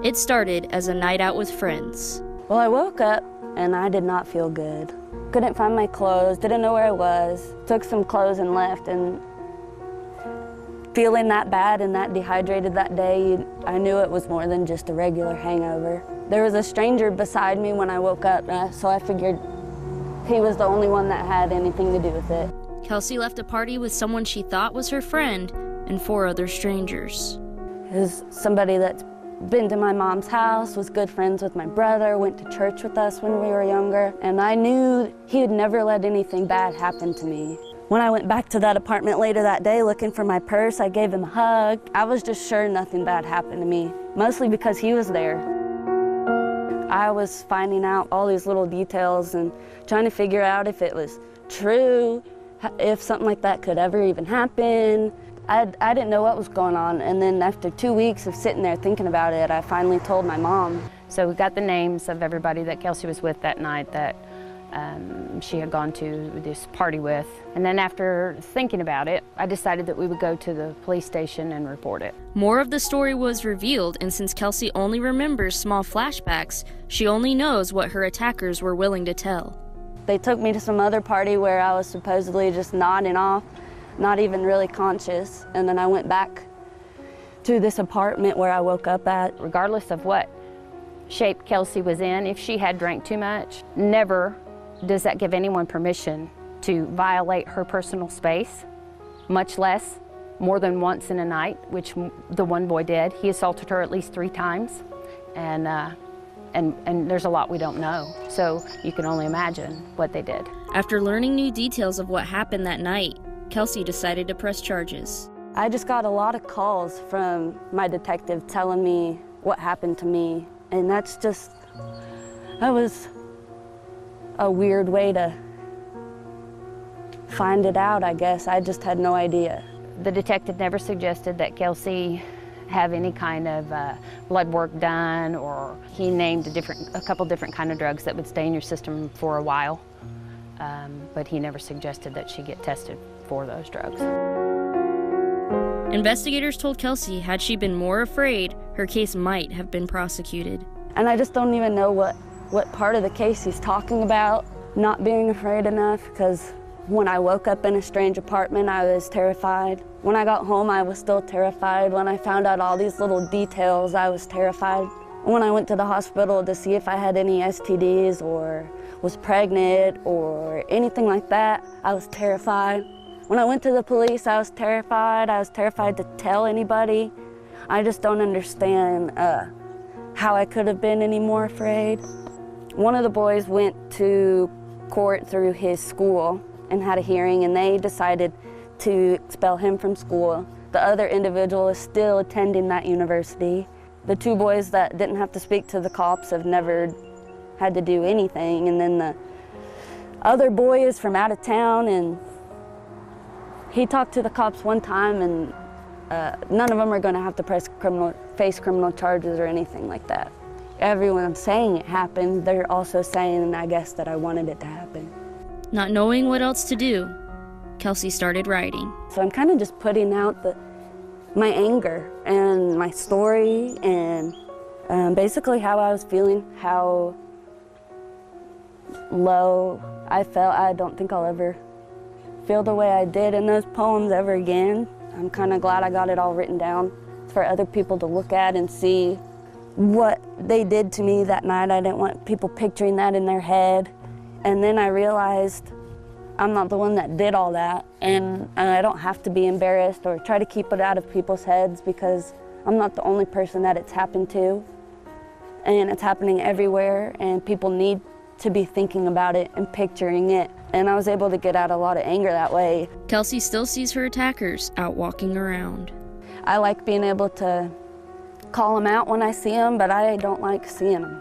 It started as a night out with friends. Well, I woke up and I did not feel good. Couldn't find my clothes, didn't know where I was. Took some clothes and left, and feeling that bad and that dehydrated that day, I knew it was more than just a regular hangover. There was a stranger beside me when I woke up, so I figured he was the only one that had anything to do with it. Kelsey left a party with someone she thought was her friend and 4 other strangers. It was somebody that's been to my mom's house, was good friends with my brother, went to church with us when we were younger, and I knew he would never let anything bad happen to me. When I went back to that apartment later that day looking for my purse, I gave him a hug. I was just sure nothing bad happened to me, mostly because he was there. I was finding out all these little details and trying to figure out if it was true, if something like that could ever even happen. I didn't know what was going on, and then after 2 weeks of sitting there thinking about it, I finally told my mom. So we got the names of everybody that Kelsey was with that night that she had gone to this party with. And then after thinking about it, I decided that we would go to the police station and report it. More of the story was revealed, and since Kelsey only remembers small flashbacks, she only knows what her attackers were willing to tell. They took me to some other party where I was supposedly just nodding off, not even really conscious, and then I went back to this apartment where I woke up at. Regardless of what shape Kelsey was in, if she had drank too much, never does that give anyone permission to violate her personal space, much less more than once in a night, which the one boy did. He assaulted her at least 3 times, and there's a lot we don't know, so you can only imagine what they did. After learning new details of what happened that night, Kelsey decided to press charges. I just got a lot of calls from my detective telling me what happened to me, and that was a weird way to find it out, I guess. I just had no idea. The detective never suggested that Kelsey have any kind of blood work done, or he named a couple different kind of drugs that would stay in your system for a while, but he never suggested that she get tested for those drugs. Investigators told Kelsey had she been more afraid, her case might have been prosecuted. And I just don't even know what part of the case he's talking about, not being afraid enough, because when I woke up in a strange apartment, I was terrified. When I got home, I was still terrified. When I found out all these little details, I was terrified. When I went to the hospital to see if I had any STDs or was pregnant or anything like that, I was terrified. When I went to the police, I was terrified. I was terrified to tell anybody. I just don't understand how I could have been any more afraid. One of the boys went to court through his school and had a hearing, and they decided to expel him from school. The other individual is still attending that university. The 2 boys that didn't have to speak to the cops have never had to do anything, and then the other boy is from out of town, and he talked to the cops one time, and none of them are going to have to face criminal charges or anything like that. Everyone's saying it happened. They're also saying, I guess, that I wanted it to happen. Not knowing what else to do, Kelsey started writing. So I'm kind of just putting out my anger and my story, and basically how I was feeling, how low I felt. I don't think I'll ever feel the way I did in those poems ever again. I'm kind of glad I got it all written down for other people to look at and see what they did to me that night. I didn't want people picturing that in their head. And then I realized I'm not the one that did all that, and I don't have to be embarrassed or try to keep it out of people's heads, because I'm not the only person that it's happened to, and it's happening everywhere, and people need to be thinking about it and picturing it. And I was able to get out a lot of anger that way. Kelsey still sees her attackers out walking around. I like being able to call them out when I see them, but I don't like seeing them.